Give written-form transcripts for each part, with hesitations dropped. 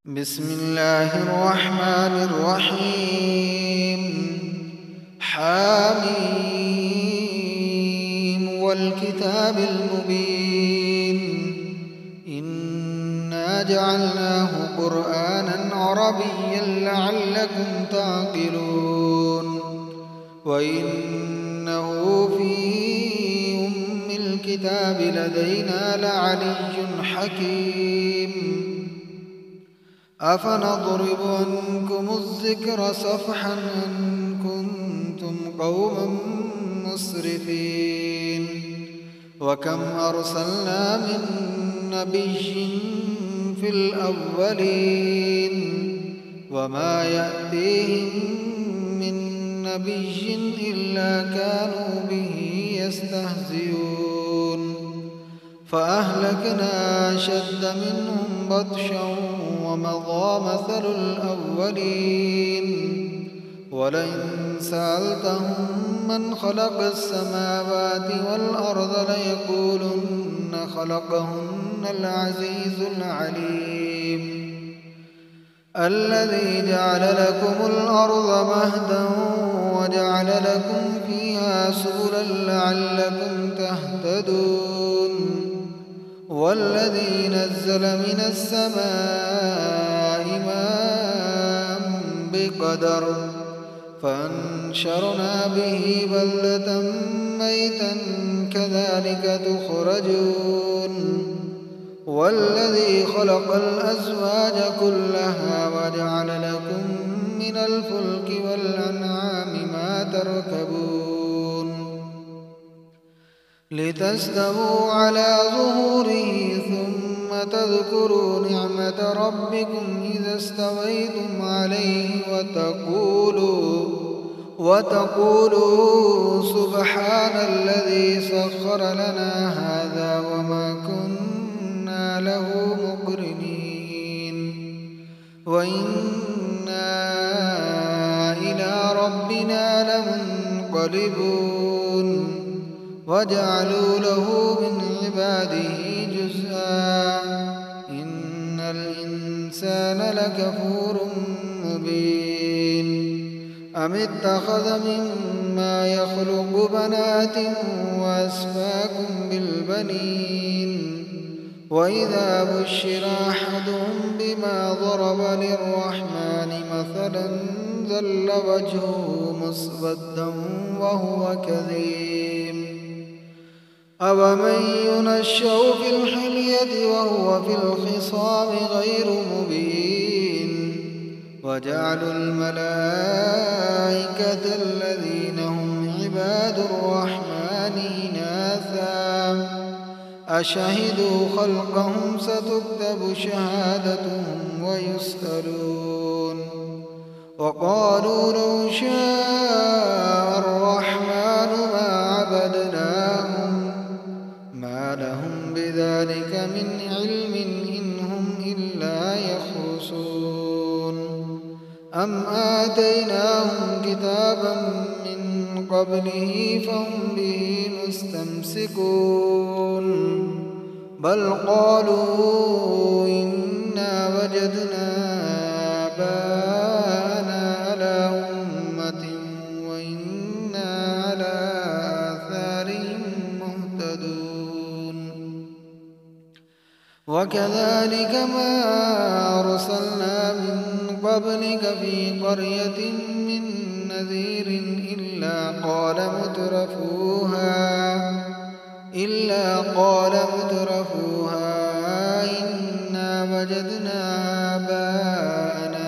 بسم الله الرحمن الرحيم. حاميم والكتاب المبين. إنا جعلناه قرآنا عربيا لعلكم تعقلون. وإنه في أم الكتاب لدينا لعلي حكيم. أفنضرب عنكم الذكر صفحا أن كنتم قوما مسرفين. وكم أرسلنا من نبي في الأولين وما يأتيهم من نبي إلا كانوا به يستهزئون. فأهلكنا أشد منهم بطشا ومضى مثل الأولين. ولئن سألتهم من خلق السماوات والأرض ليقولن خلقهن العزيز العليم. الذي جعل لكم الأرض مهدا وجعل لكم فيها سبلا لعلكم تهتدون. والذي نزل من السماء ماء بقدر فأنشرنا به بلدة ميتا كذلك تخرجون. والذي خلق الأزواج كلها وجعل لكم من الفلك والأنعام ما تركبون لتستووا على ظهوره ثم تذكروا نعمة ربكم إذا استويتم عليه وتقولوا سبحان الذي سخر لنا هذا وما كنا له مقرنين. وإنا إلى ربنا لمنقلبون. وجعلوا له من عباده جزءا إن الإنسان لكفور مبين. أم اتخذ مما يخلق بنات وأسفاكم بالبنين. وإذا بشر أحدهم بما ضرب للرحمن مثلا ظل وجهه مسودا وهو كظيم. أومن ينشأ في الحلية وهو في الخصام غير مبين. وجعلوا الملائكة الذين هم عباد الرحمن إناثا أشهدوا خلقهم ستكتب شهادتهم ويسألون. وقالوا لو شاء الرحمن ما عبدناهم ما لهم بذلك من علم إن هم إلا يخرصون. أم آتيناهم كتابا من قبله فهم به مستمسكون. بل قالوا إنا وجدنا آباءنا على أمة وإنا على آثارهم مهتدون. وكذلك ما أرسلنا من قبلك في قرية من نذير إلا قال مترفوها إنا وجدنا آباءنا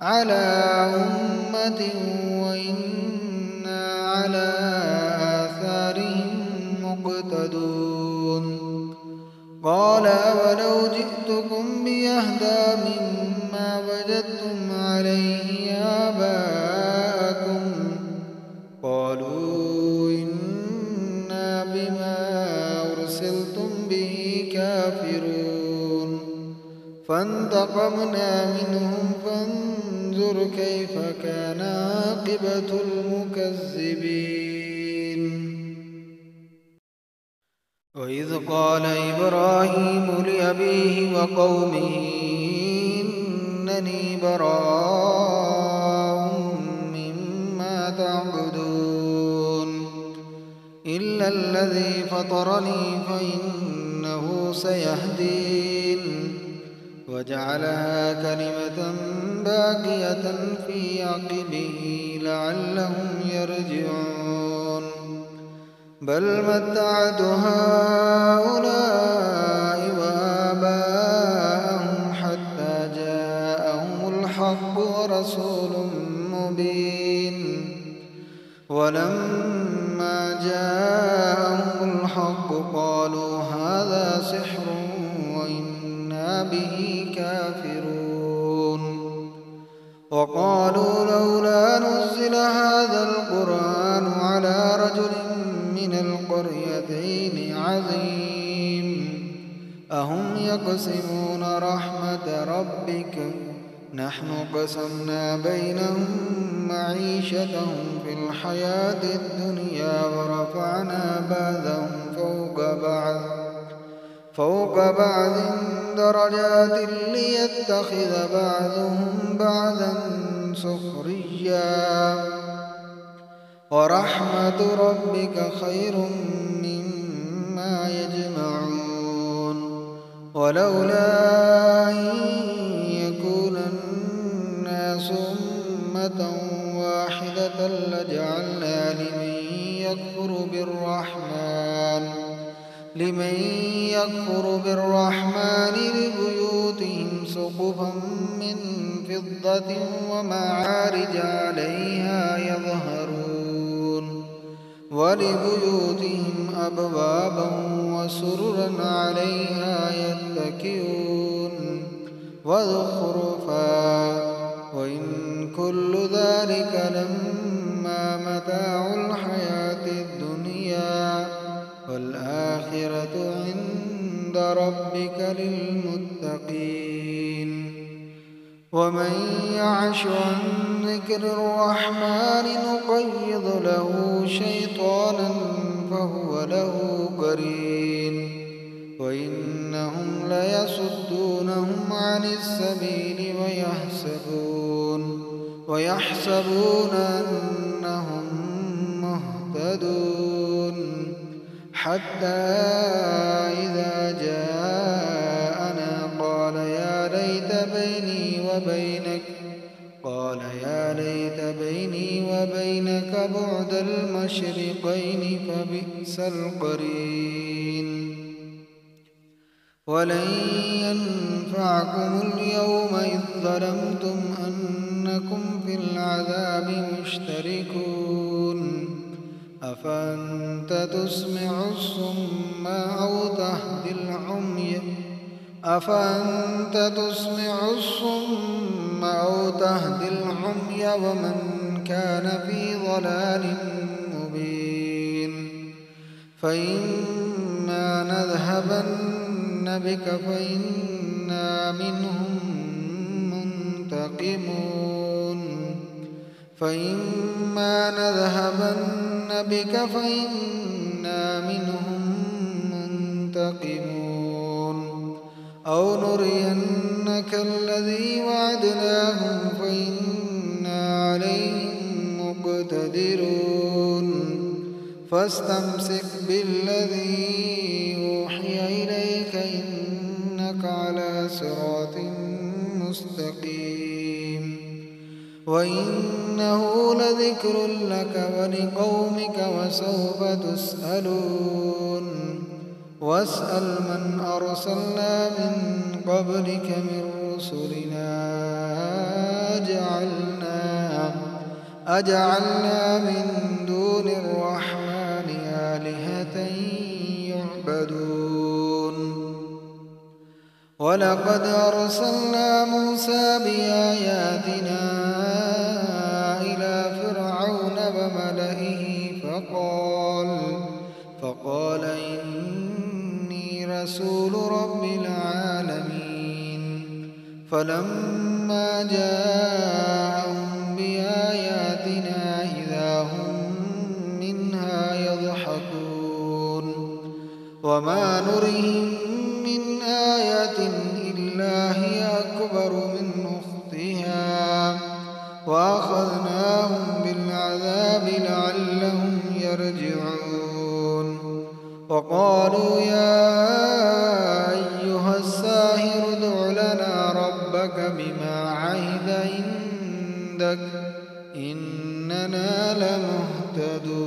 على أمة وإنا على آثارهم مقتدون. قال أولو جئتكم بأهدى مما وجدتم عليه آباءكم قالوا إنا بما أرسلتم به كافرون. فانتقمنا منهم فانظر كيف كان عاقبة المكذبين. وإذ قال إبراهيم لأبيه وقومه إنني براء مما تعبدون إلا الذي فطرني فإنه سيهدين وجعلها كلمة باقية في عقبه لعلهم يرجعون بل متعت هؤلاء وآباءهم حتى جاءهم الحق ورسول مبين ولما جاءهم الحق قالوا هذا سحر وإنا به كافرون وقالوا لولا نزل هذا القرآن على رجل من القريتين عظيم أهم يقسمون رحمة ربك نحن قسمنا بينهم معيشتهم في الحياة الدنيا ورفعنا بعضهم فوق بعض درجات ليتخذ بعضهم بعضا سخريا ورحمة ربك خير مما يجمعون ولولا أن يكون الناس أمة واحدة لجعلنا لمن يكفر بالرحمن لبيوتهم سقفا من فضة ومعارج عليها يظهرون ولبيوتهم أبوابا وسررا عليها يتكئون وزخرفا وإن كل ذلك لما متاع الحياة الدنيا والآخرة عند ربك للمتقين ومن يعش عن ذكر الرحمن نقيض له شيطانا فهو له قرين وإنهم ليصدونهم عن السبيل ويحسبون أنهم مهتدون حتى إذا جاءنا قال يا ليت بيني وبينك بعد المشرقين فبئس القرين ولن ينفعكم اليوم إذ ظلمتم أنكم في العذاب مشتركون أفأنت تسمع الصم أو تهدي العمي ومن كان في ضلال مبين فإما نذهبن بك فإنا منهم منتقمون أو نرينك الذي وعدناهم فإنا عليهم مقتدرون فاستمسك بالذي أوحي إليك إنك على صراط مستقيم وإنه لذكر لك ولقومك وسوف تسألون واسأل من أرسلنا من قبلك من رسلنا أجعلنا من دون الرحمن آلهة يعبدون ولقد أرسلنا موسى بآياتنا إلى فرعون وملئه فقال إني رسول رب العالمين فلما جاءهم بآياتنا إذا هم منها يضحكون وما نريهم من آية إلا هي أكبر من أختها وأخذناهم بالعذاب لعلهم يرجعون وقالوا يا أيها الساحر ادع لنا ربك بما عهد عندك إننا لمهتدون